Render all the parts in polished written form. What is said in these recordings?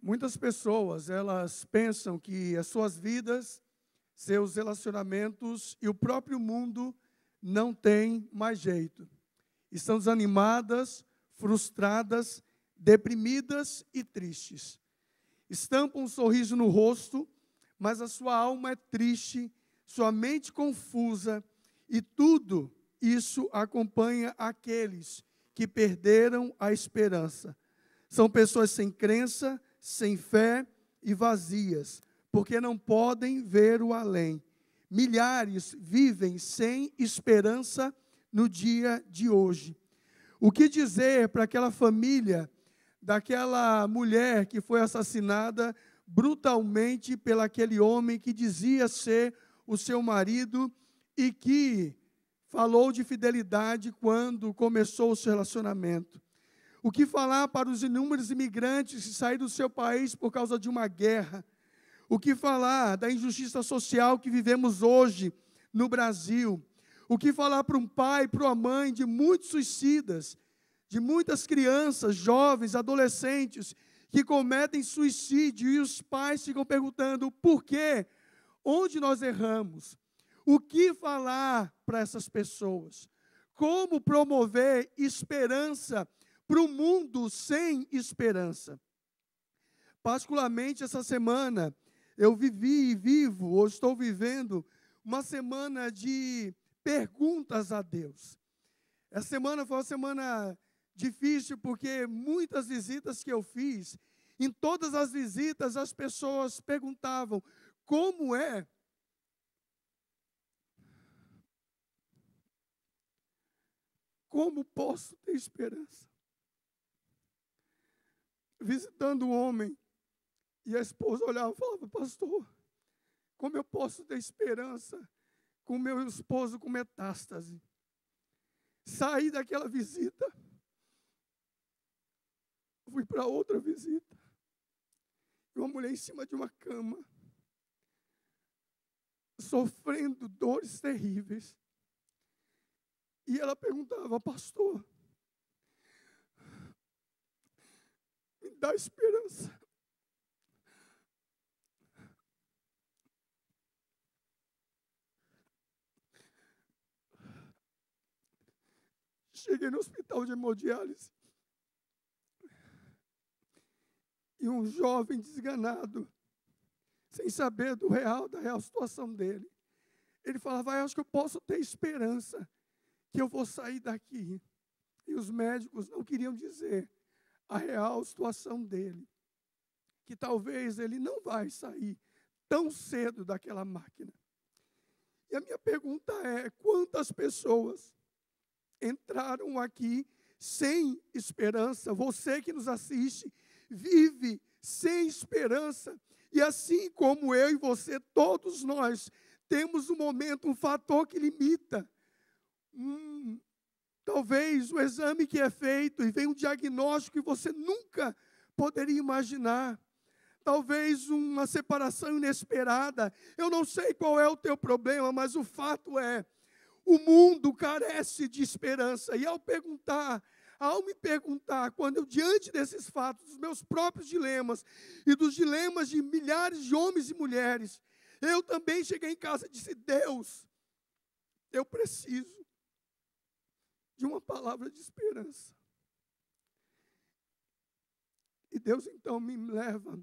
Muitas pessoas, elas pensam que as suas vidas, seus relacionamentos e o próprio mundo não têm mais jeito. Estão desanimadas, frustradas, deprimidas e tristes. Estampam um sorriso no rosto, mas a sua alma é triste, sua mente confusa, e tudo isso acompanha aqueles que perderam a esperança. São pessoas sem crença, sem fé e vazias, porque não podem ver o além. Milhares vivem sem esperança no dia de hoje. O que dizer para aquela família daquela mulher que foi assassinada brutalmente pelo aquele homem que dizia ser o seu marido e que falou de fidelidade quando começou o seu relacionamento? O que falar para os inúmeros imigrantes que saíram do seu país por causa de uma guerra? O que falar da injustiça social que vivemos hoje no Brasil? O que falar para um pai, para uma mãe de muitos suicidas, de muitas crianças, jovens, adolescentes que cometem suicídio e os pais ficam perguntando por quê? Onde nós erramos? O que falar para essas pessoas? Como promover esperança para um mundo sem esperança? Particularmente essa semana, eu vivi e vivo, ou estou vivendo, uma semana de perguntas a Deus. Essa semana foi uma semana difícil, porque muitas visitas que eu fiz, em todas as visitas as pessoas perguntavam, como é? Como posso ter esperança? Visitando um homem, e a esposa olhava e falava, pastor, como eu posso ter esperança com meu esposo com metástase? Saí daquela visita, fui para outra visita, e uma mulher em cima de uma cama, sofrendo dores terríveis, e ela perguntava, pastor, me dá esperança. Cheguei no hospital de hemodiálise e um jovem desganado, sem saber da real situação dele, ele falava, acho que eu posso ter esperança que eu vou sair daqui. E os médicos não queriam dizer a real situação dele, que talvez ele não vai sair tão cedo daquela máquina. E a minha pergunta é, quantas pessoas entraram aqui sem esperança? Você que nos assiste, vive sem esperança. E assim como eu e você, todos nós, temos um momento, um fator que limita. Talvez o exame que é feito e vem um diagnóstico que você nunca poderia imaginar. Talvez uma separação inesperada. Eu não sei qual é o teu problema, mas o fato é, o mundo carece de esperança. E ao me perguntar, quando eu, diante desses fatos, dos meus próprios dilemas e dos dilemas de milhares de homens e mulheres, eu também cheguei em casa e disse, Deus, eu preciso de uma palavra de esperança. E Deus então me leva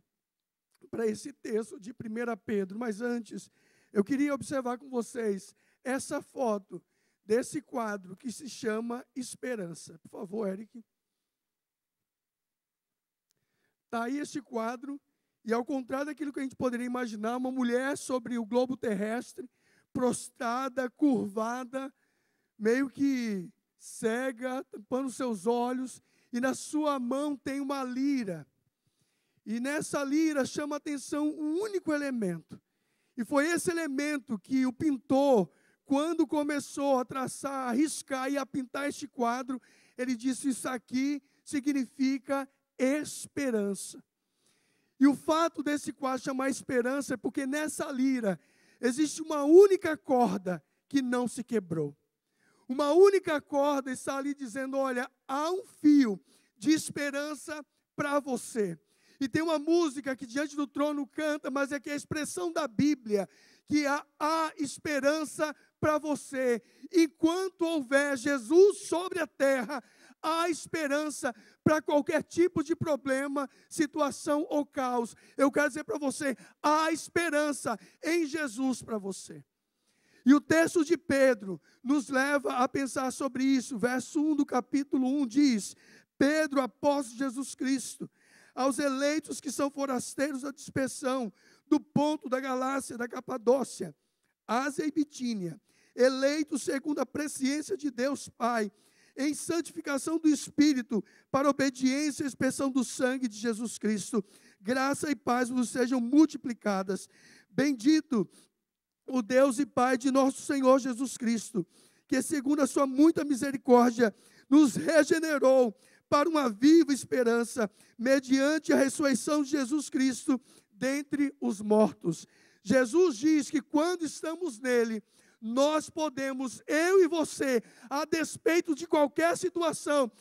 para esse texto de 1 Pedro. Mas antes, eu queria observar com vocês essa foto desse quadro que se chama Esperança. Por favor, Eric. Está aí este quadro, e ao contrário daquilo que a gente poderia imaginar, uma mulher sobre o globo terrestre, prostrada, curvada, meio que cega, tampando seus olhos, e na sua mão tem uma lira. E nessa lira chama a atenção um único elemento. E foi esse elemento que o pintor, quando começou a traçar, a riscar e a pintar este quadro, ele disse, isso aqui significa esperança. E o fato desse quadro chamar esperança é porque nessa lira existe uma única corda que não se quebrou. Uma única corda está ali dizendo, olha, há um fio de esperança para você. E tem uma música que diante do trono canta, mas é que é a expressão da Bíblia, que há esperança para você. Enquanto houver Jesus sobre a terra, há esperança para qualquer tipo de problema, situação ou caos. Eu quero dizer para você, há esperança em Jesus para você. E o texto de Pedro nos leva a pensar sobre isso. Verso 1 do capítulo 1 diz: Pedro, apóstolo de Jesus Cristo, aos eleitos que são forasteiros da dispersão, do Ponto, da Galácia, da Capadócia, Ásia e Bitínia, eleitos segundo a presciência de Deus Pai, em santificação do Espírito, para obediência e expressão do sangue de Jesus Cristo, graça e paz vos sejam multiplicadas. Bendito o Deus e Pai de nosso Senhor Jesus Cristo, que segundo a sua muita misericórdia, nos regenerou para uma viva esperança, mediante a ressurreição de Jesus Cristo dentre os mortos. Jesus diz que quando estamos nele, nós podemos, eu e você, a despeito de qualquer situação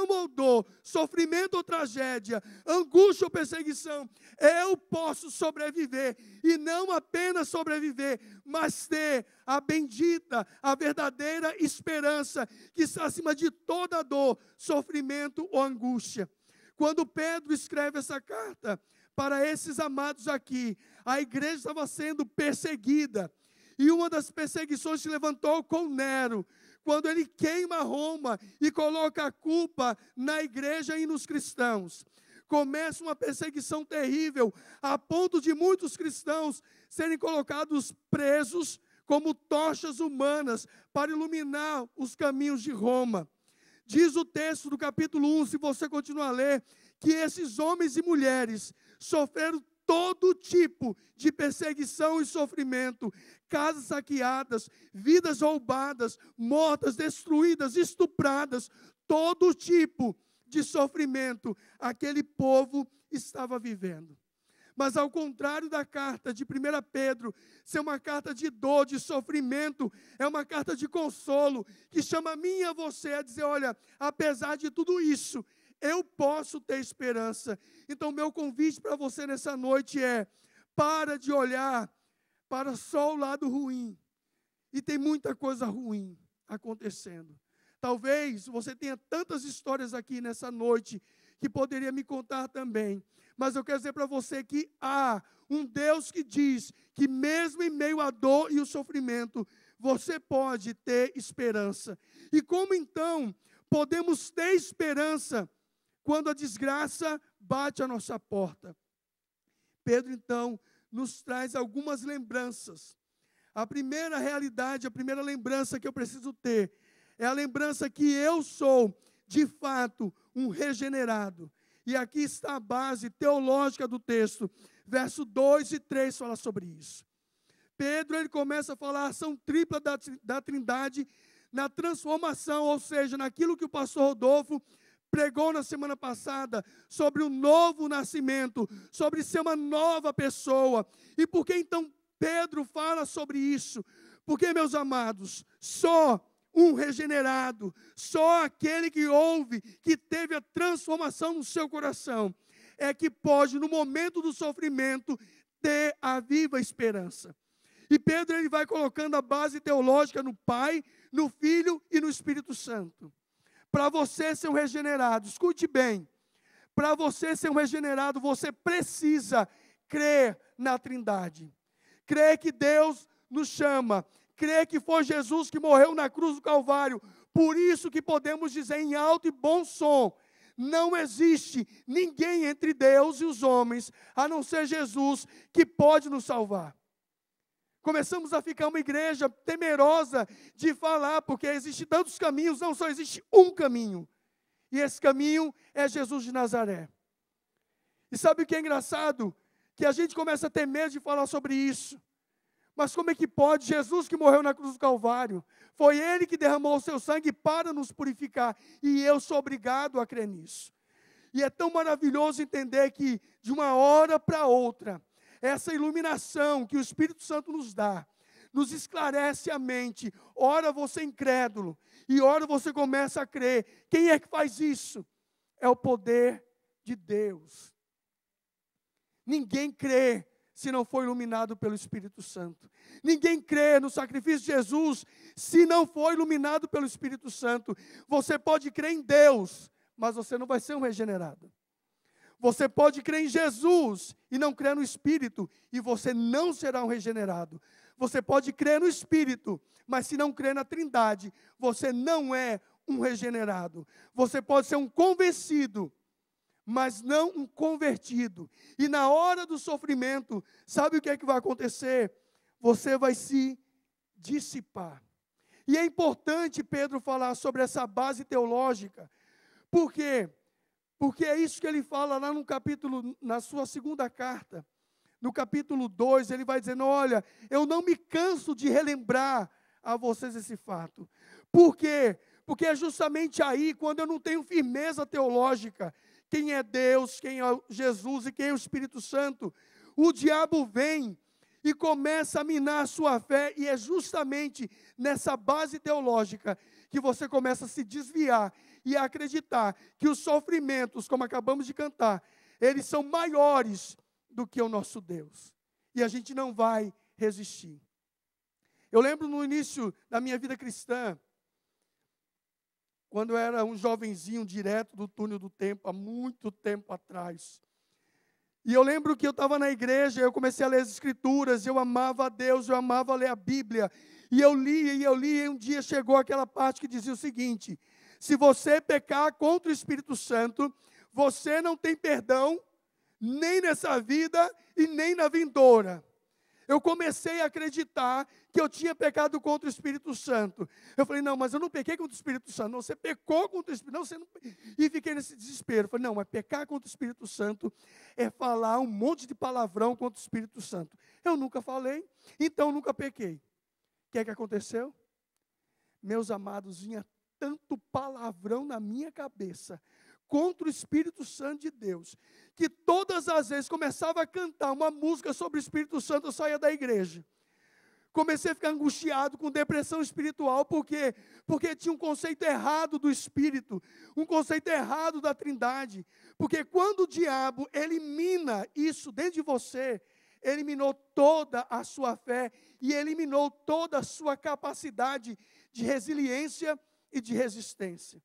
ou dor, sofrimento ou tragédia, angústia ou perseguição, eu posso sobreviver, e não apenas sobreviver, mas ter a bendita, a verdadeira esperança, que está acima de toda dor, sofrimento ou angústia. Quando Pedro escreve essa carta para esses amados aqui, a igreja estava sendo perseguida, e uma das perseguições se levantou com Nero, quando ele queima Roma e coloca a culpa na igreja e nos cristãos. Começa uma perseguição terrível, a ponto de muitos cristãos serem colocados presos como tochas humanas para iluminar os caminhos de Roma. Diz o texto do capítulo 1, se você continuar a ler, que esses homens e mulheres sofreram todo tipo de perseguição e sofrimento, casas saqueadas, vidas roubadas, mortas, destruídas, estupradas, todo tipo de sofrimento aquele povo estava vivendo. Mas ao contrário da carta de 1 Pedro, ser uma carta de dor, de sofrimento, é uma carta de consolo, que chama a mim e a você a dizer, olha, apesar de tudo isso, eu posso ter esperança. Então, meu convite para você nessa noite é, para de olhar para só o lado ruim. E tem muita coisa ruim acontecendo. Talvez você tenha tantas histórias aqui nessa noite, que poderia me contar também. Mas eu quero dizer para você que há um Deus que diz que mesmo em meio à dor e o sofrimento, você pode ter esperança. E como então podemos ter esperança quando a desgraça bate à nossa porta? Pedro, então, nos traz algumas lembranças. A primeira realidade, a primeira lembrança que eu preciso ter, é a lembrança que eu sou, de fato, um regenerado. E aqui está a base teológica do texto. Verso 2 e 3 fala sobre isso. Pedro, ele começa a falar a ação tripla da Trindade na transformação, ou seja, naquilo que o pastor Rodolfo pregou na semana passada, sobre o novo nascimento, sobre ser uma nova pessoa. E por que então Pedro fala sobre isso? Porque, meus amados, só um regenerado, só aquele que ouve, que teve a transformação no seu coração, é que pode, no momento do sofrimento, ter a viva esperança. E Pedro, ele vai colocando a base teológica no Pai, no Filho e no Espírito Santo. Para você ser um regenerado, escute bem, para você ser um regenerado, você precisa crer na Trindade. Crer que Deus nos chama, crer que foi Jesus que morreu na cruz do Calvário. Por isso que podemos dizer em alto e bom som, não existe ninguém entre Deus e os homens, a não ser Jesus, que pode nos salvar. Começamos a ficar uma igreja temerosa de falar, porque existem tantos caminhos, não só existe um caminho. E esse caminho é Jesus de Nazaré. E sabe o que é engraçado? Que a gente começa a ter medo de falar sobre isso. Mas como é que pode? Jesus que morreu na cruz do Calvário, foi Ele que derramou o seu sangue para nos purificar. E eu sou obrigado a crer nisso. E é tão maravilhoso entender que de uma hora para outra, essa iluminação que o Espírito Santo nos dá, nos esclarece a mente. Ora você é incrédulo, e ora você começa a crer. Quem é que faz isso? É o poder de Deus. Ninguém crê se não for iluminado pelo Espírito Santo. Ninguém crê no sacrifício de Jesus se não for iluminado pelo Espírito Santo. Você pode crer em Deus, mas você não vai ser um regenerado. Você pode crer em Jesus e não crer no Espírito, e você não será um regenerado. Você pode crer no Espírito, mas se não crer na Trindade, você não é um regenerado. Você pode ser um convencido, mas não um convertido. E na hora do sofrimento, sabe o que é que vai acontecer? Você vai se dissipar. E é importante Pedro falar sobre essa base teológica. Por quê? Porque é isso que ele fala lá no capítulo, na sua segunda carta. No capítulo 2, ele vai dizendo, olha, eu não me canso de relembrar a vocês esse fato. Por quê? Porque é justamente aí, quando eu não tenho firmeza teológica, quem é Deus, quem é Jesus e quem é o Espírito Santo, o diabo vem e começa a minar a sua fé, e é justamente nessa base teológica que você começa a se desviar e a acreditar que os sofrimentos, como acabamos de cantar, eles são maiores do que o nosso Deus. E a gente não vai resistir. Eu lembro no início da minha vida cristã, quando eu era um jovenzinho direto do túnel do tempo, há muito tempo atrás. E eu lembro que eu estava na igreja, eu comecei a ler as Escrituras, eu amava a Deus, eu amava ler a Bíblia. E eu lia, e um dia chegou aquela parte que dizia o seguinte: se você pecar contra o Espírito Santo, você não tem perdão, nem nessa vida e nem na vindoura. Eu comecei a acreditar que eu tinha pecado contra o Espírito Santo. Eu falei, não, mas eu não pequei contra o Espírito Santo. Não, você pecou contra o Espírito Santo. Não, você não... E fiquei nesse desespero. Eu falei, não, mas pecar contra o Espírito Santo é falar um monte de palavrão contra o Espírito Santo. Eu nunca falei, então nunca pequei. O que é que aconteceu? Meus amados, vinha tanto palavrão na minha cabeça contra o Espírito Santo de Deus, que todas as vezes começava a cantar uma música sobre o Espírito Santo, eu saía da igreja. Comecei a ficar angustiado, com depressão espiritual, porque tinha um conceito errado do Espírito, um conceito errado da Trindade. Porque quando o diabo elimina isso dentro de você, eliminou toda a sua fé e eliminou toda a sua capacidade de resiliência e de resistência.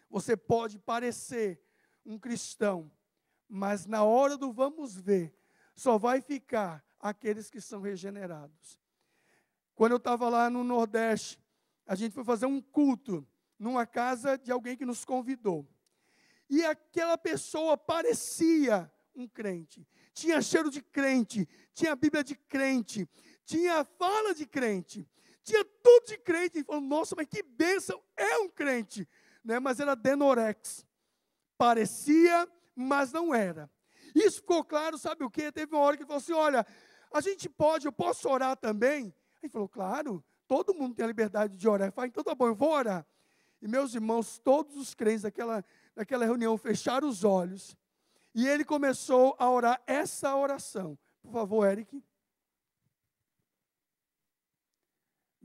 Você pode parecer um cristão, mas na hora do vamos ver, só vai ficar aqueles que são regenerados. Quando eu estava lá no Nordeste, a gente foi fazer um culto numa casa de alguém que nos convidou. E aquela pessoa parecia um crente. Tinha cheiro de crente, tinha Bíblia de crente, tinha fala de crente, tinha tudo de crente. E falou, nossa, mas que bênção, é um crente. Né? Mas era denorex. Parecia, mas não era. Isso ficou claro, sabe o quê? Teve uma hora que ele falou assim, olha, eu posso orar também? Ele falou, claro, todo mundo tem a liberdade de orar. Eu falei, então tá bom, eu vou orar. E meus irmãos, todos os crentes daquela reunião fecharam os olhos. E ele começou a orar essa oração. Por favor, Eric.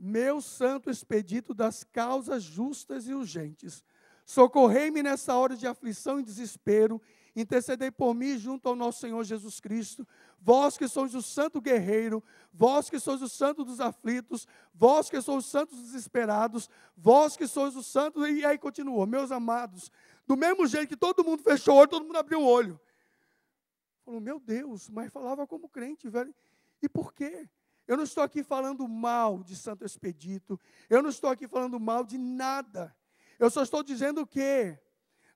Meu santo expedito das causas justas e urgentes, socorrei-me nessa hora de aflição e desespero, intercedei por mim junto ao nosso Senhor Jesus Cristo, vós que sois o santo guerreiro, vós que sois o santo dos aflitos, vós que sois o santo dos desesperados, vós que sois o santo, e aí continuou, meus amados, do mesmo jeito que todo mundo fechou o olho, todo mundo abriu o olho. Falou, meu Deus, mas falava como crente, velho. E por quê? Eu não estou aqui falando mal de Santo Expedito, eu não estou aqui falando mal de nada. Eu só estou dizendo que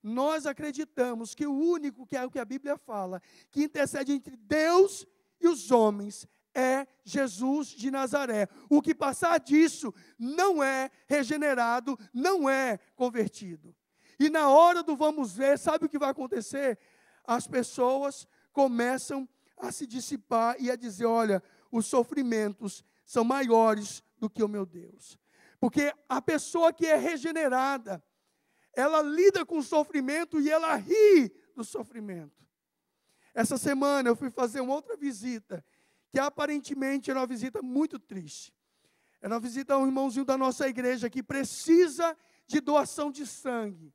nós acreditamos que o único, que é o que a Bíblia fala, que intercede entre Deus e os homens, é Jesus de Nazaré. O que passar disso não é regenerado, não é convertido. E na hora do vamos ver, sabe o que vai acontecer? As pessoas começam a se dissipar e a dizer, olha, os sofrimentos são maiores do que o meu Deus. Porque a pessoa que é regenerada, ela lida com o sofrimento e ela ri do sofrimento. Essa semana eu fui fazer uma outra visita, que aparentemente era uma visita muito triste. Era uma visita a um irmãozinho da nossa igreja que precisa de doação de sangue.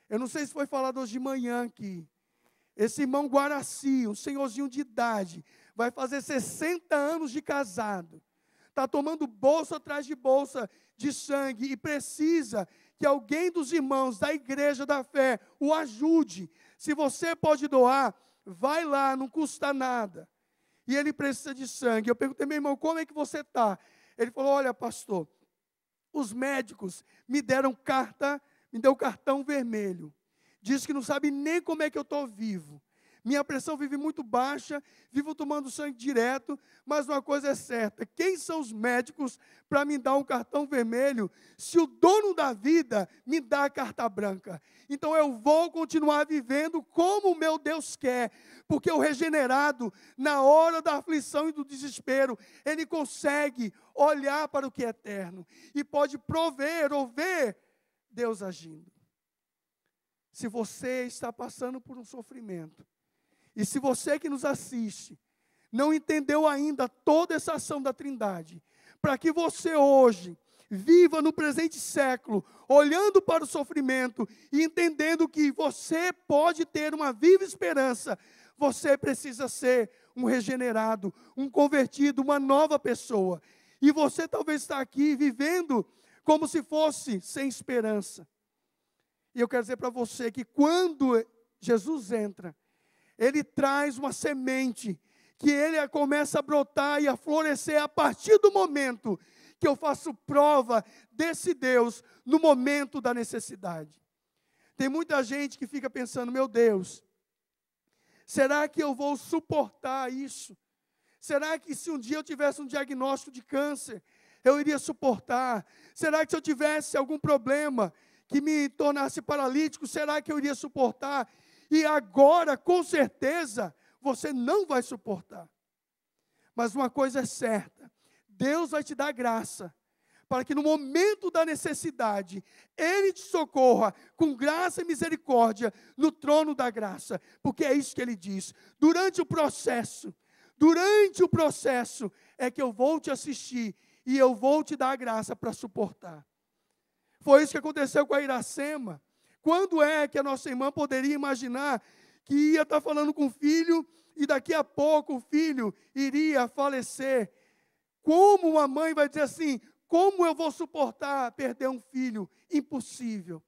Eu não sei se foi falado hoje de manhã aqui. Esse irmão Guaraci, um senhorzinho de idade, vai fazer 60 anos de casado. Está tomando bolsa atrás de bolsa de sangue e precisa que alguém dos irmãos da igreja da fé o ajude. Se você pode doar, vai lá, não custa nada. E ele precisa de sangue. Eu perguntei, meu irmão, como é que você está? Ele falou, olha, pastor, os médicos me deram cartão vermelho. Diz que não sabe nem como é que eu estou vivo. Minha pressão vive muito baixa, vivo tomando sangue direto, mas uma coisa é certa, quem são os médicos para me dar um cartão vermelho, se o dono da vida me dá a carta branca? Então eu vou continuar vivendo como o meu Deus quer, porque o regenerado, na hora da aflição e do desespero, ele consegue olhar para o que é eterno, e pode prover ou ver Deus agindo. Se você está passando por um sofrimento, e se você que nos assiste não entendeu ainda toda essa ação da Trindade, para que você hoje viva no presente século, olhando para o sofrimento e entendendo que você pode ter uma viva esperança, você precisa ser um regenerado, um convertido, uma nova pessoa. E você talvez está aqui vivendo como se fosse sem esperança. E eu quero dizer para você que quando Jesus entra, Ele traz uma semente, que ele começa a brotar e a florescer a partir do momento que eu faço prova desse Deus no momento da necessidade. Tem muita gente que fica pensando, meu Deus, será que eu vou suportar isso? Será que se um dia eu tivesse um diagnóstico de câncer, eu iria suportar? Será que se eu tivesse algum problema que me tornasse paralítico, será que eu iria suportar? E agora, com certeza, você não vai suportar. Mas uma coisa é certa, Deus vai te dar graça, para que no momento da necessidade, Ele te socorra com graça e misericórdia no trono da graça. Porque é isso que Ele diz. Durante o processo é que eu vou te assistir e eu vou te dar a graça para suportar. Foi isso que aconteceu com a Iracema. Quando é que a nossa irmã poderia imaginar que ia estar falando com o filho e daqui a pouco o filho iria falecer? Como uma mãe vai dizer assim, como eu vou suportar perder um filho? Impossível.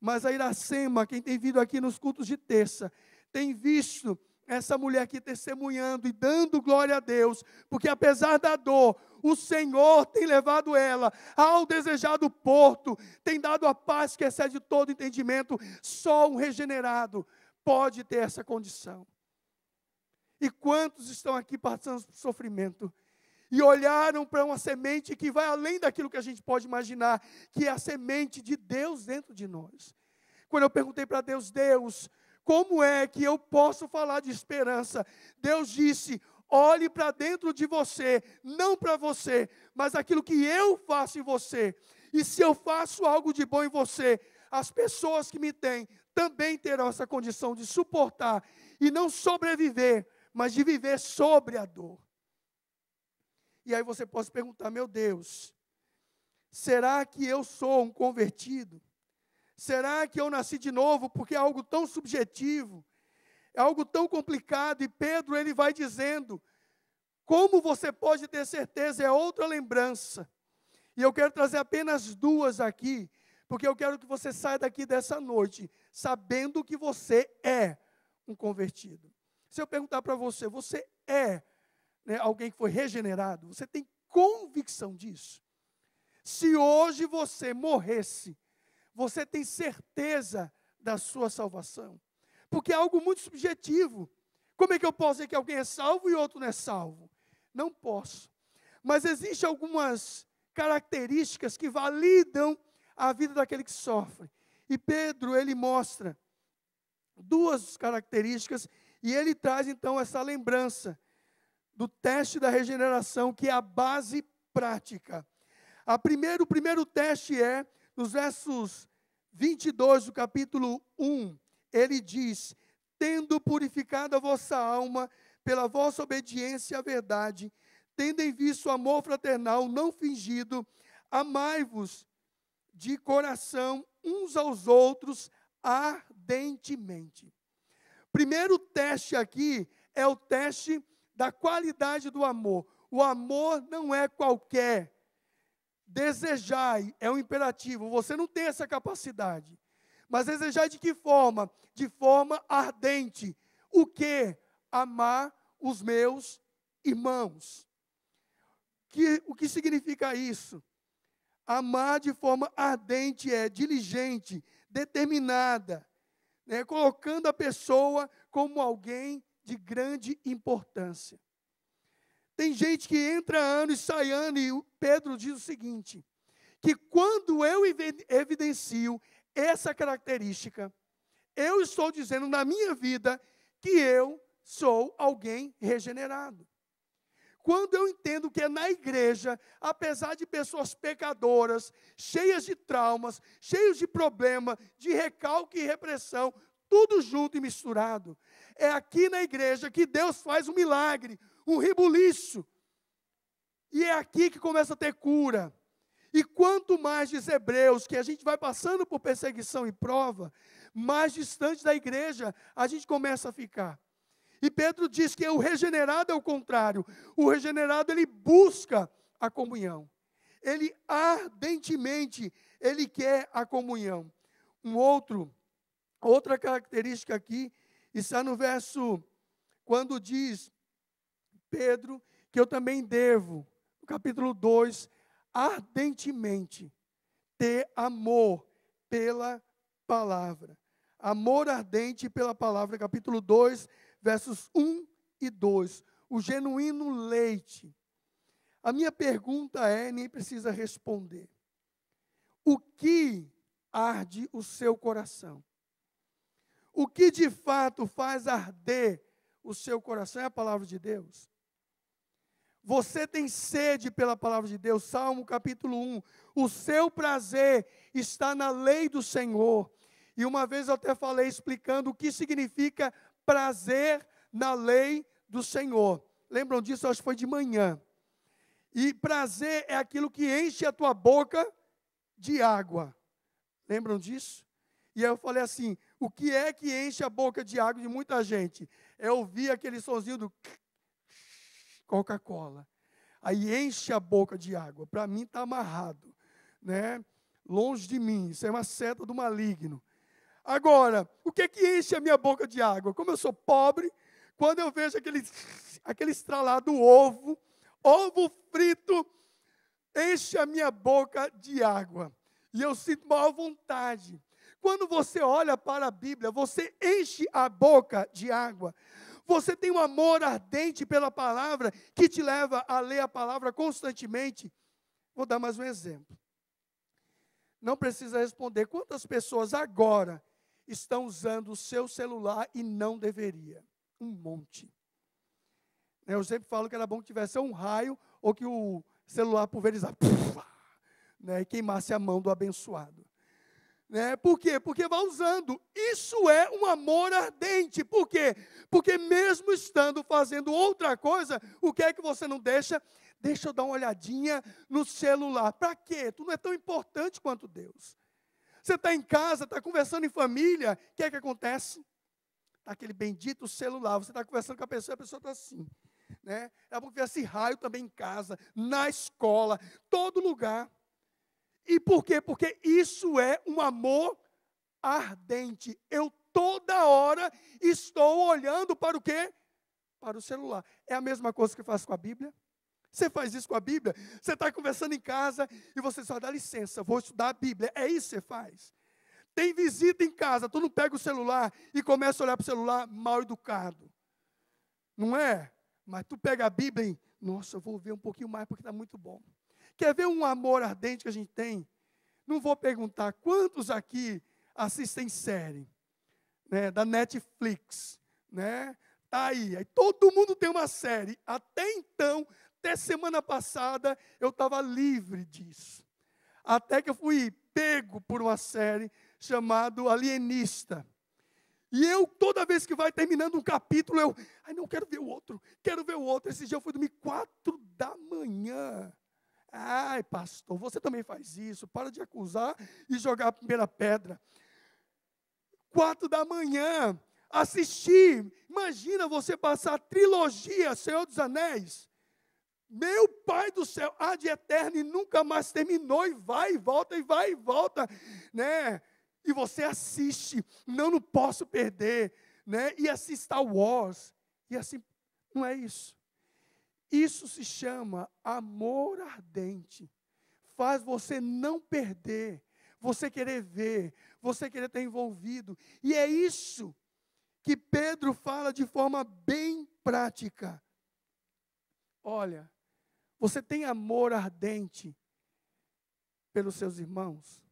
Mas a Iracema, quem tem vindo aqui nos cultos de terça, tem visto essa mulher aqui testemunhando e dando glória a Deus, porque apesar da dor, o Senhor tem levado ela ao desejado porto, tem dado a paz que excede todo entendimento. Só um regenerado pode ter essa condição. E quantos estão aqui passando por sofrimento e olharam para uma semente que vai além daquilo que a gente pode imaginar, que é a semente de Deus dentro de nós. Quando eu perguntei para Deus, como é que eu posso falar de esperança? Deus disse, olhe para dentro de você, não para você, mas aquilo que eu faço em você. E se eu faço algo de bom em você, as pessoas que me têm também terão essa condição de suportar e não sobreviver, mas de viver sobre a dor. E aí você pode perguntar, meu Deus, será que eu sou um convertido? Será que eu nasci de novo? Porque é algo tão subjetivo, é algo tão complicado. E Pedro, ele vai dizendo, como você pode ter certeza? É outra lembrança. E eu quero trazer apenas duas aqui, porque eu quero que você saia daqui dessa noite, sabendo que você é um convertido. Se eu perguntar para você, você é alguém que foi regenerado? Você tem convicção disso? Se hoje você morresse, você tem certeza da sua salvação? Porque é algo muito subjetivo. Como é que eu posso dizer que alguém é salvo e outro não é salvo? Não posso. Mas existem algumas características que validam a vida daquele que sofre. E Pedro, ele mostra duas características e ele traz então essa lembrança do teste da regeneração, que é a base prática. O primeiro teste é, nos versos 22 do capítulo 1, ele diz, tendo purificado a vossa alma pela vossa obediência à verdade, tendo em vista o amor fraternal não fingido, amai-vos de coração uns aos outros ardentemente. primeiro teste aqui é o teste da qualidade do amor. O amor não é qualquer. Desejai é um imperativo. Você não tem essa capacidade. Mas desejai de que forma? De forma ardente. O que? Amar os meus irmãos. O que significa isso? Amar de forma ardente é diligente, determinada, né? Colocando a pessoa como alguém de grande importância. Tem gente que entra ano e sai ano, e Pedro diz o seguinte, que quando eu evidencio essa característica, eu estou dizendo na minha vida que eu sou alguém regenerado. Quando eu entendo que é na igreja, apesar de pessoas pecadoras, cheias de traumas, cheios de problema, de recalque e repressão, tudo junto e misturado, é aqui na igreja que Deus faz um milagre, um rebuliço. E é aqui que começa a ter cura. E quanto mais diz Hebreus, que a gente vai passando por perseguição e prova, mais distante da igreja a gente começa a ficar. E Pedro diz que o regenerado é o contrário. O regenerado, ele busca a comunhão. Ele ardentemente, ele quer a comunhão. Outra característica aqui, está no verso, quando diz Pedro, que eu também devo, no capítulo 2, ardentemente ter amor pela palavra. Amor ardente pela palavra, capítulo 2, versos 1 e 2. O genuíno leite. A minha pergunta é, nem precisa responder. O que arde o seu coração? O que de fato faz arder o seu coração é a palavra de Deus. Você tem sede pela palavra de Deus. Salmo capítulo 1. O seu prazer está na lei do Senhor. E uma vez eu até falei explicando o que significa prazer na lei do Senhor. Lembram disso? Acho que foi de manhã. E prazer é aquilo que enche a tua boca de água. Lembram disso? E aí eu falei assim, o que é que enche a boca de água de muita gente? É ouvir aquele sonzinho do Coca-Cola. Aí enche a boca de água. Para mim está amarrado, né? Longe de mim, isso é uma seta do maligno. Agora, o que é que enche a minha boca de água? Como eu sou pobre, quando eu vejo aquele estralado ovo frito, enche a minha boca de água. E eu sinto maior vontade. Quando você olha para a Bíblia, você enche a boca de água. Você tem um amor ardente pela palavra que te leva a ler a palavra constantemente. Vou dar mais um exemplo. Não precisa responder. Quantas pessoas agora estão usando o seu celular e não deveria? Um monte. Eu sempre falo que era bom que tivesse um raio ou que o celular pulverizasse, né, e queimasse a mão do abençoado. Né? Por quê? Porque vai usando. Isso é um amor ardente. Por quê? Porque mesmo estando fazendo outra coisa, o que é que você não deixa? Deixa eu dar uma olhadinha no celular. Para quê? Tu não é tão importante quanto Deus. Você está em casa, está conversando em família, o que é que acontece? Está aquele bendito celular, você está conversando com a pessoa está assim. Né? É bom que esse raio também em casa, na escola, todo lugar. E por quê? Porque isso é um amor ardente. Eu toda hora estou olhando para o quê? Para o celular. É a mesma coisa que eu faço com a Bíblia? Você faz isso com a Bíblia? Você está conversando em casa e você só dá licença, vou estudar a Bíblia. É isso que você faz. Tem visita em casa, tu não pega o celular e começa a olhar para o celular mal educado. Não é? Mas tu pega a Bíblia e, nossa, eu vou ver um pouquinho mais porque está muito bom. Quer ver um amor ardente que a gente tem? Não vou perguntar quantos aqui assistem série, né, da Netflix, né? Tá aí todo mundo tem uma série. Até então, até semana passada, eu estava livre disso. Até que eu fui pego por uma série chamada Alienista. E eu, toda vez que vai terminando um capítulo, não, quero ver o outro. Esse dia eu fui dormir 4 da manhã. Ai, pastor, você também faz isso. Para de acusar e jogar a primeira pedra. 4 da manhã. assistir. Imagina você passar a trilogia Senhor dos Anéis. Meu Pai do céu, há de eterno e nunca mais terminou, e vai e volta, né? E você assiste, não posso perder, né? E assiste Star Wars, e assim, não é isso. Isso se chama amor ardente. Faz você não perder, você querer ver, você querer estar envolvido. E é isso que Pedro fala de forma bem prática. Olha, você tem amor ardente pelos seus irmãos?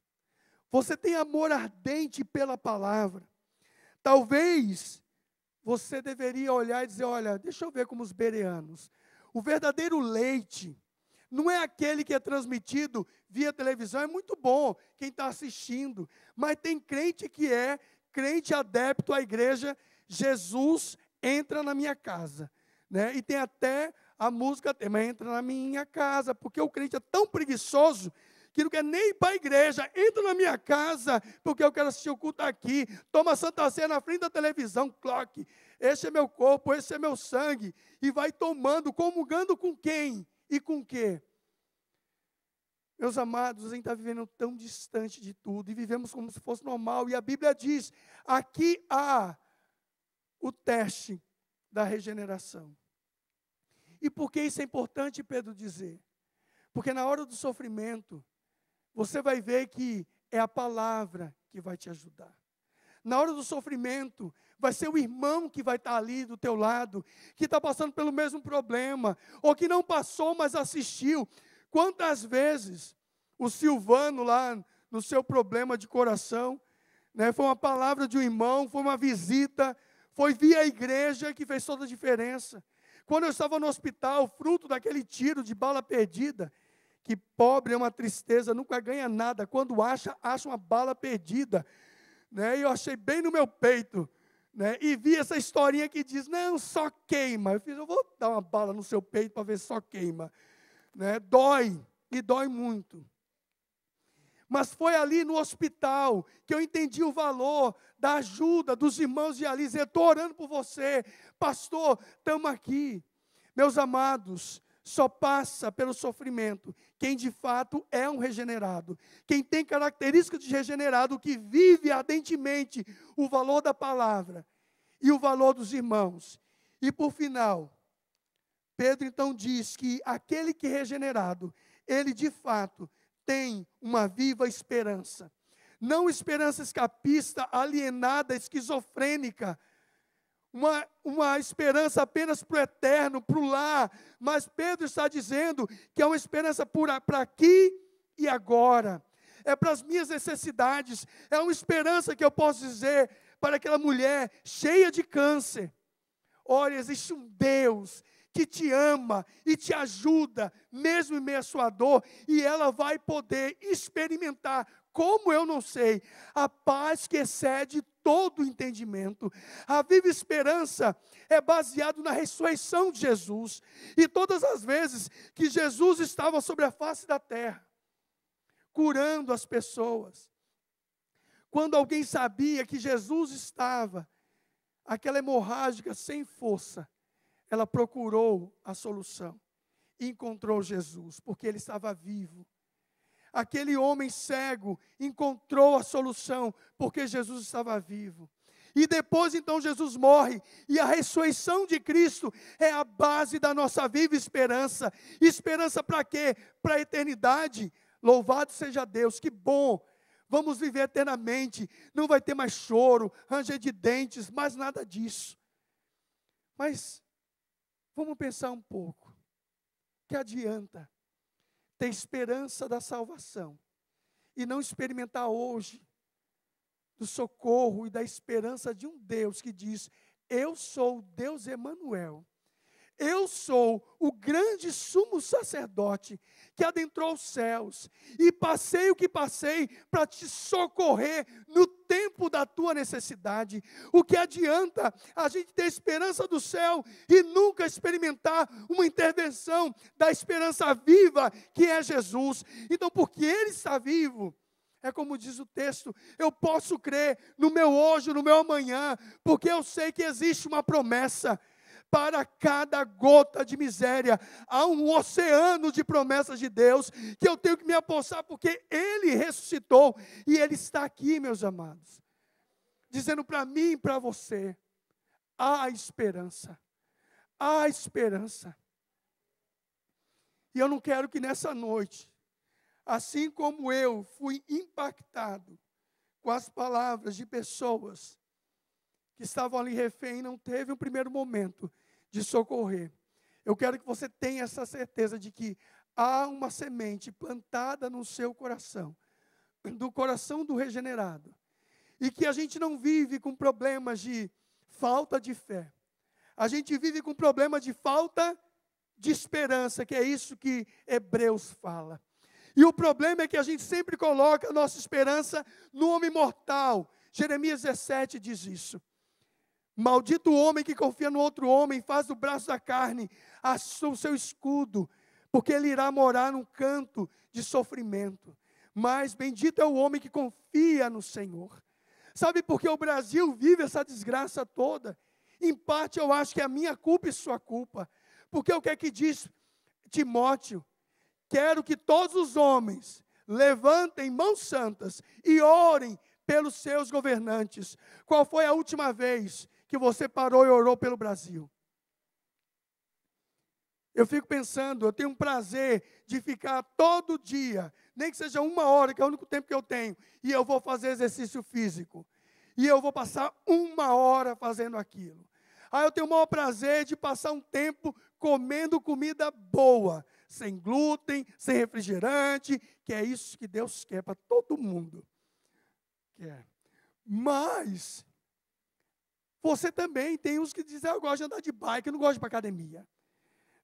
Você tem amor ardente pela palavra? Talvez você deveria olhar e dizer, olha, deixa eu ver como os bereanos. O verdadeiro leite não é aquele que é transmitido via televisão, é muito bom quem está assistindo, mas tem crente que é crente adepto à igreja, Jesus entra na minha casa, né? E tem até a música tema, entra na minha casa, porque o crente é tão preguiçoso que não quer nem ir para a igreja, entra na minha casa, porque eu quero assistir o culto aqui, toma Santa Ceia na frente da televisão, cloque, esse é meu corpo, esse é meu sangue, e vai tomando, comungando com quem e com quê? Meus amados, a gente está vivendo tão distante de tudo, e vivemos como se fosse normal, e a Bíblia diz, aqui há o teste da regeneração. E por que isso é importante, Pedro, dizer? Porque na hora do sofrimento, você vai ver que é a palavra que vai te ajudar. Na hora do sofrimento, vai ser o irmão que vai estar ali do teu lado, que está passando pelo mesmo problema, ou que não passou, mas assistiu. Quantas vezes o Silvano lá, no seu problema de coração, né, foi uma palavra de um irmão, foi uma visita, foi via a igreja que fez toda a diferença. Quando eu estava no hospital, fruto daquele tiro de bala perdida, que pobre é uma tristeza, nunca ganha nada, quando acha uma bala perdida, né? E eu achei bem no meu peito, né? E vi essa historinha que diz, não, só queima. Eu vou dar uma bala no seu peito para ver se só queima, né? Dói, e dói muito. Mas foi ali no hospital que eu entendi o valor da ajuda dos irmãos de ali. Estou orando por você, pastor, estamos aqui. Meus amados, só passa pelo sofrimento quem de fato é um regenerado. Quem tem características de regenerado, que vive ardentemente o valor da palavra e o valor dos irmãos. E por final, Pedro então diz que aquele que é regenerado, ele de fato tem uma viva esperança. Não esperança escapista, alienada, esquizofrênica, uma esperança apenas para o eterno, para o lá, mas Pedro está dizendo que é uma esperança para aqui e agora, é para as minhas necessidades, é uma esperança que eu posso dizer para aquela mulher cheia de câncer, olha, existe um Deus que te ama e te ajuda, mesmo em meio à sua dor, e ela vai poder experimentar, como eu não sei, a paz que excede todo o entendimento. A viva esperança é baseado na ressurreição de Jesus. E todas as vezes que Jesus estava sobre a face da terra, curando as pessoas, quando alguém sabia que Jesus estava, aquela hemorrágica sem força, ela procurou a solução. E encontrou Jesus, porque ele estava vivo. Aquele homem cego encontrou a solução, porque Jesus estava vivo. E depois então Jesus morre, e a ressurreição de Cristo é a base da nossa viva esperança. Esperança para quê? Para a eternidade. Louvado seja Deus, que bom. Vamos viver eternamente, não vai ter mais choro, ranger de dentes, mais nada disso. Mas vamos pensar um pouco. Que adianta ter esperança da salvação e não experimentar hoje do socorro e da esperança de um Deus que diz, eu sou o Deus Emanuel, eu sou o grande sumo sacerdote que adentrou os céus e passei o que passei para te socorrer no tempo da tua necessidade. O que adianta a gente ter esperança do céu e nunca experimentar uma intervenção da esperança viva que é Jesus? Então, porque Ele está vivo, É como diz o texto, eu posso crer no meu hoje, no meu amanhã, porque eu sei que existe uma promessa. Para cada gota de miséria, há um oceano de promessas de Deus, que eu tenho que me apossar, porque Ele ressuscitou, e Ele está aqui, meus amados, dizendo para mim e para você, há esperança, há esperança. E eu não quero que nessa noite, assim como eu fui impactado com as palavras de pessoas que estavam ali refém, não teve um primeiro momento de socorrer. Eu quero que você tenha essa certeza de que há uma semente plantada no seu coração, do coração do regenerado, e que a gente não vive com problemas de falta de fé. A gente vive com problema de falta de esperança, que é isso que Hebreus fala. E o problema é que a gente sempre coloca a nossa esperança no homem mortal. Jeremias 17 diz isso. Maldito o homem que confia no outro homem, faz do braço da carne o seu escudo, porque ele irá morar num canto de sofrimento. Mas bendito é o homem que confia no Senhor. Sabe por que o Brasil vive essa desgraça toda? Em parte eu acho que é a minha culpa e sua culpa. Porque o que é que diz Timóteo? Quero que todos os homens levantem mãos santas e orem pelos seus governantes. Qual foi a última vez que você parou e orou pelo Brasil? Eu fico pensando, eu tenho um prazer de ficar todo dia, nem que seja 1 hora, que é o único tempo que eu tenho, e eu vou fazer exercício físico. E eu vou passar 1 hora fazendo aquilo. Aí eu tenho o maior prazer de passar um tempo comendo comida boa, sem glúten, sem refrigerante, que é isso que Deus quer para todo mundo. Quer. Mas você também tem uns que dizem, eu gosto de andar de bike, eu não gosto de ir para academia.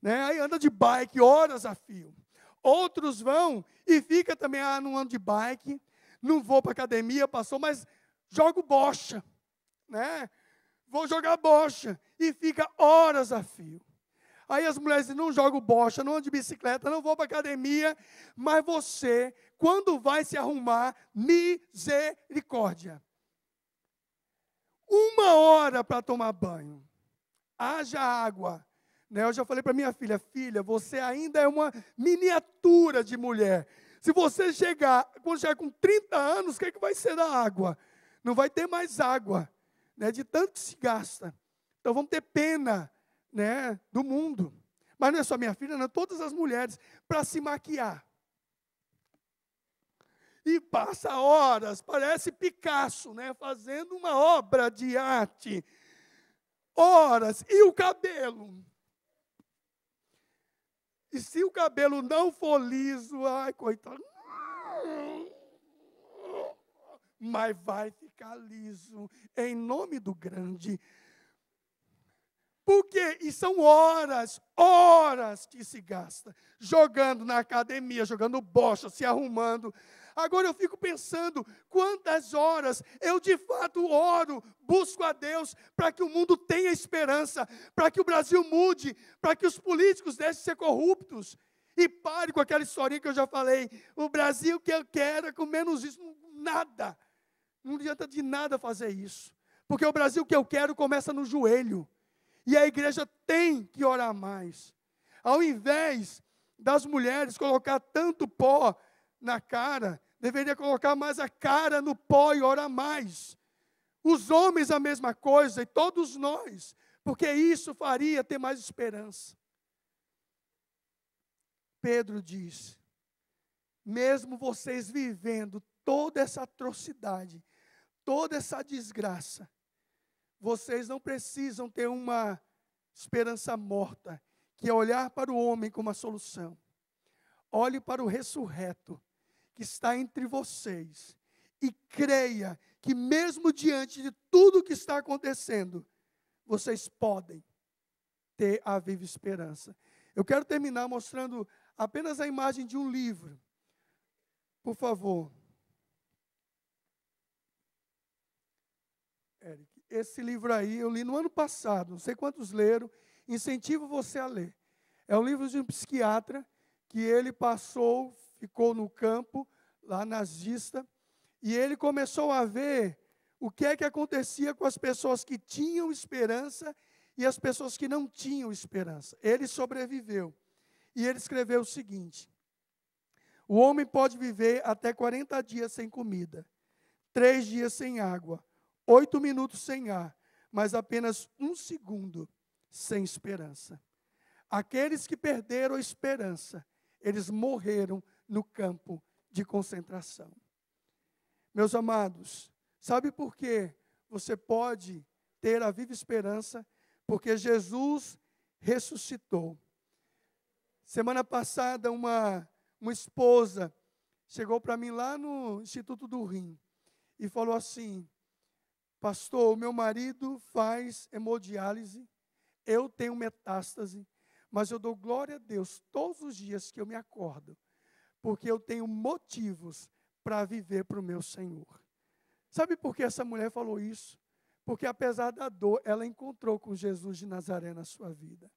Né? Aí anda de bike horas a fio. Outros vão e fica também, não ando de bike, não vou para academia, passou, mas jogo bocha. Né? Vou jogar bocha. E fica horas a fio. Aí as mulheres dizem, não jogo bocha, não ando de bicicleta, não vou para academia. Mas você, quando vai se arrumar, misericórdia. 1 hora para tomar banho. Haja água. Né? Eu já falei para minha filha, filha, você ainda é uma miniatura de mulher. Se você chegar, quando chegar com 30 anos, o que é que vai ser da água? Não vai ter mais água, né? De tanto que se gasta. Então vamos ter pena, né, do mundo. Mas não é só minha filha, não, todas as mulheres, para se maquiar. E passa horas, parece Picasso, né, fazendo uma obra de arte. Horas. E o cabelo? E se o cabelo não for liso, ai, coitado. Mas vai ficar liso, em nome do grande. Por quê? E são horas que se gasta, jogando na academia, jogando bocha, se arrumando. Agora eu fico pensando, quantas horas eu de fato oro, busco a Deus, para que o mundo tenha esperança, para que o Brasil mude, para que os políticos deixem de ser corruptos, e pare com aquela historinha que eu já falei, o Brasil que eu quero é com menos isso, nada, não adianta de nada fazer isso, porque o Brasil que eu quero começa no joelho, e a igreja tem que orar mais. Ao invés das mulheres colocar tanto pó na cara, deveria colocar mais a cara no pó e orar mais. Os homens a mesma coisa, e todos nós, porque isso faria ter mais esperança. Pedro diz, mesmo vocês vivendo toda essa atrocidade, toda essa desgraça, vocês não precisam ter uma esperança morta, que é olhar para o homem como a solução. Olhe para o ressurreto, que está entre vocês, e creia que mesmo diante de tudo que está acontecendo, vocês podem ter a viva esperança. Eu quero terminar mostrando apenas a imagem de um livro. Por favor. Eric, esse livro aí eu li no ano passado, não sei quantos leram, incentivo você a ler. É um livro de um psiquiatra que ele ficou no campo, lá nazista, E ele começou a ver o que é que acontecia com as pessoas que tinham esperança e as pessoas que não tinham esperança. Ele sobreviveu. E ele escreveu o seguinte: o homem pode viver até 40 dias sem comida, 3 dias sem água, 8 minutos sem ar, mas apenas 1 segundo sem esperança. Aqueles que perderam a esperança, eles morreram no campo de concentração. Meus amados, sabe por quê você pode ter a viva esperança? Porque Jesus ressuscitou. Semana passada, uma esposa chegou para mim lá no Instituto do Rim e falou assim: pastor, o meu marido faz hemodiálise, eu tenho metástase, mas eu dou glória a Deus todos os dias que eu me acordo, porque eu tenho motivos para viver para o meu Senhor. Sabe por que essa mulher falou isso? Porque apesar da dor, ela encontrou com Jesus de Nazaré na sua vida.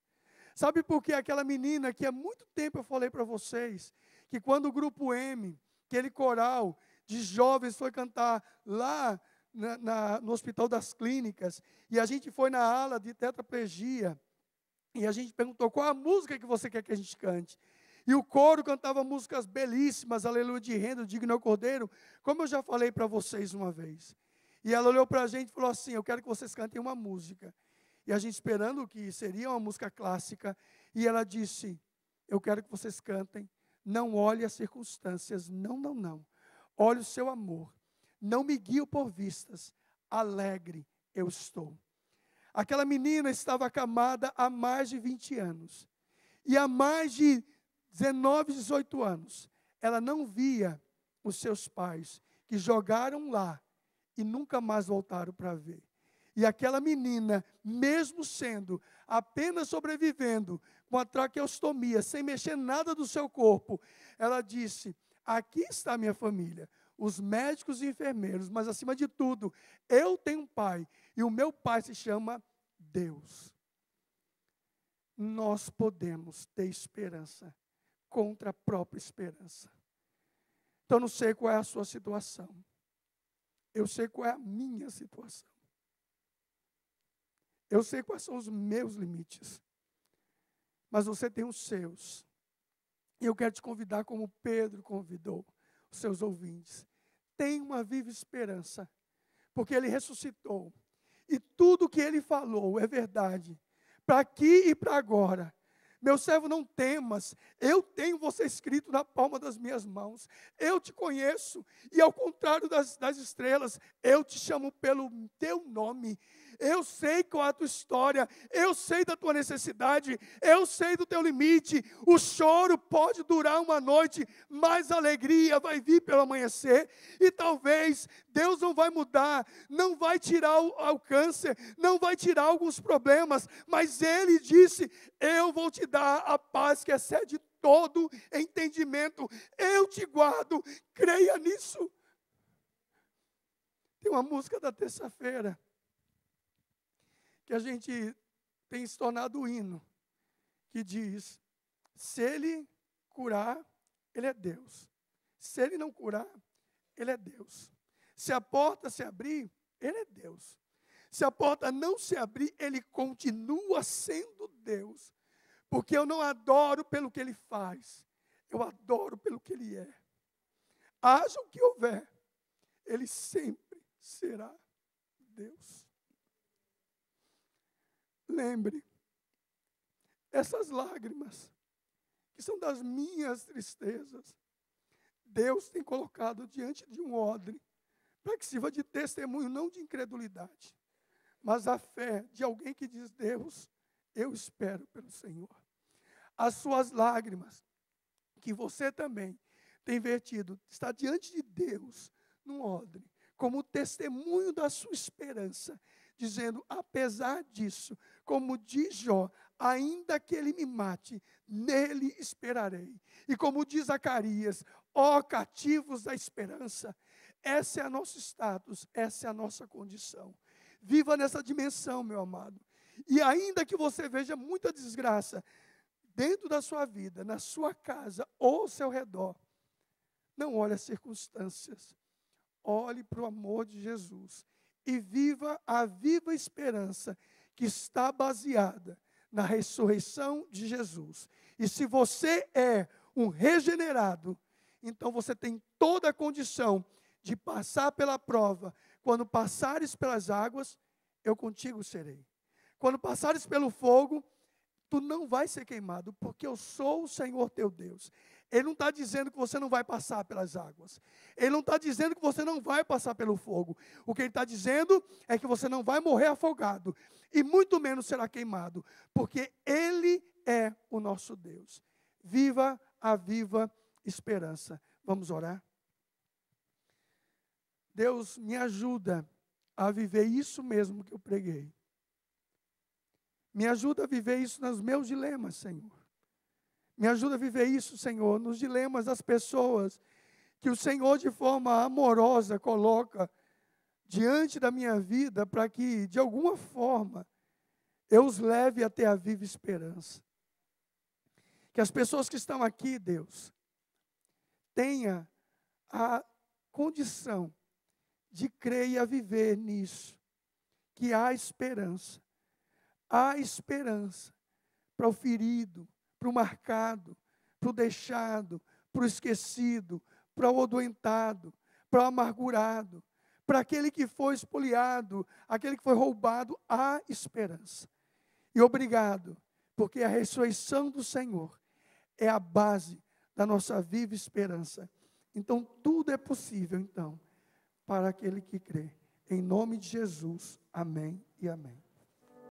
Sabe por que aquela menina que há muito tempo eu falei para vocês, que quando o grupo M, aquele coral de jovens foi cantar lá no Hospital das Clínicas, e a gente foi na ala de tetraplegia, e a gente perguntou qual a música que você quer que a gente cante. E o coro cantava músicas belíssimas, Aleluia de Renda, Digno é o Cordeiro, como eu já falei para vocês uma vez. E ela olhou para a gente e falou assim: eu quero que vocês cantem uma música. E a gente esperando que seria uma música clássica, e ela disse: eu quero que vocês cantem, não olhe as circunstâncias, não, não, não. Olhe o seu amor, não me guio por vistas, alegre eu estou. Aquela menina estava acamada há mais de 20 anos. E há mais de 19, 18 anos, ela não via os seus pais, que jogaram lá e nunca mais voltaram para ver. E aquela menina, mesmo sendo apenas sobrevivendo com a traqueostomia, sem mexer nada do seu corpo, ela disse: aqui está a minha família, os médicos e enfermeiros, mas acima de tudo, eu tenho um pai, e o meu pai se chama Deus. Nós podemos ter esperança contra a própria esperança. Então, não sei qual é a sua situação. Eu sei qual é a minha situação. Eu sei quais são os meus limites. Mas você tem os seus. E eu quero te convidar, como Pedro convidou os seus ouvintes. Tenha uma viva esperança, porque ele ressuscitou. E tudo que ele falou é verdade, para aqui e para agora. Meu servo, não temas, eu tenho você escrito na palma das minhas mãos. Eu te conheço, e ao contrário das estrelas, eu te chamo pelo teu nome. Eu sei qual é a tua história, eu sei da tua necessidade, eu sei do teu limite. O choro pode durar uma noite, mas a alegria vai vir pelo amanhecer. E talvez Deus não vai mudar, não vai tirar o câncer, não vai tirar alguns problemas, mas Ele disse: eu vou te dar a paz que excede todo entendimento. Eu te guardo, creia nisso. Tem uma música da terça-feira que a gente tem se tornado o hino, que diz: se Ele curar, Ele é Deus. Se Ele não curar, Ele é Deus. Se a porta se abrir, Ele é Deus. Se a porta não se abrir, Ele continua sendo Deus. Porque eu não adoro pelo que Ele faz, eu adoro pelo que Ele é. Haja o que houver, Ele sempre será Deus. Lembre, essas lágrimas, que são das minhas tristezas, Deus tem colocado diante de um odre, para que sirva de testemunho, não de incredulidade, mas a fé de alguém que diz: Deus, eu espero pelo Senhor. As suas lágrimas, que você também tem vertido, está diante de Deus, num odre, como testemunho da sua esperança, dizendo: apesar disso, como diz Jó, ainda que ele me mate, nele esperarei. E como diz Zacarias: ó cativos da esperança, esse é o nosso status, essa é a nossa condição. Viva nessa dimensão, meu amado. E ainda que você veja muita desgraça dentro da sua vida, na sua casa ou ao seu redor, não olhe as circunstâncias, olhe para o amor de Jesus e viva a viva esperança que está baseada na ressurreição de Jesus. E se você é um regenerado, então você tem toda a condição de passar pela prova. Quando passares pelas águas, eu contigo serei. Quando passares pelo fogo, tu não vai ser queimado, porque eu sou o Senhor teu Deus. Ele não está dizendo que você não vai passar pelas águas. Ele não está dizendo que você não vai passar pelo fogo. O que ele está dizendo é que você não vai morrer afogado. E muito menos será queimado. Porque Ele é o nosso Deus. Viva a viva esperança. Vamos orar? Deus, me ajuda a viver isso mesmo que eu preguei. Me ajuda a viver isso nos meus dilemas, Senhor. Me ajuda a viver isso, Senhor, nos dilemas das pessoas que o Senhor, de forma amorosa, coloca diante da minha vida para que, de alguma forma, eu os leve a ter a viva esperança. Que as pessoas que estão aqui, Deus, tenham a condição de crer e a viver nisso, que há esperança. Há esperança para o ferido, para o marcado, para o deixado, para o esquecido, para o adoentado, para o amargurado, para aquele que foi espoliado, aquele que foi roubado, há esperança. E obrigado, porque a ressurreição do Senhor é a base da nossa viva esperança. Então, tudo é possível, então, para aquele que crê. Em nome de Jesus, amém e amém.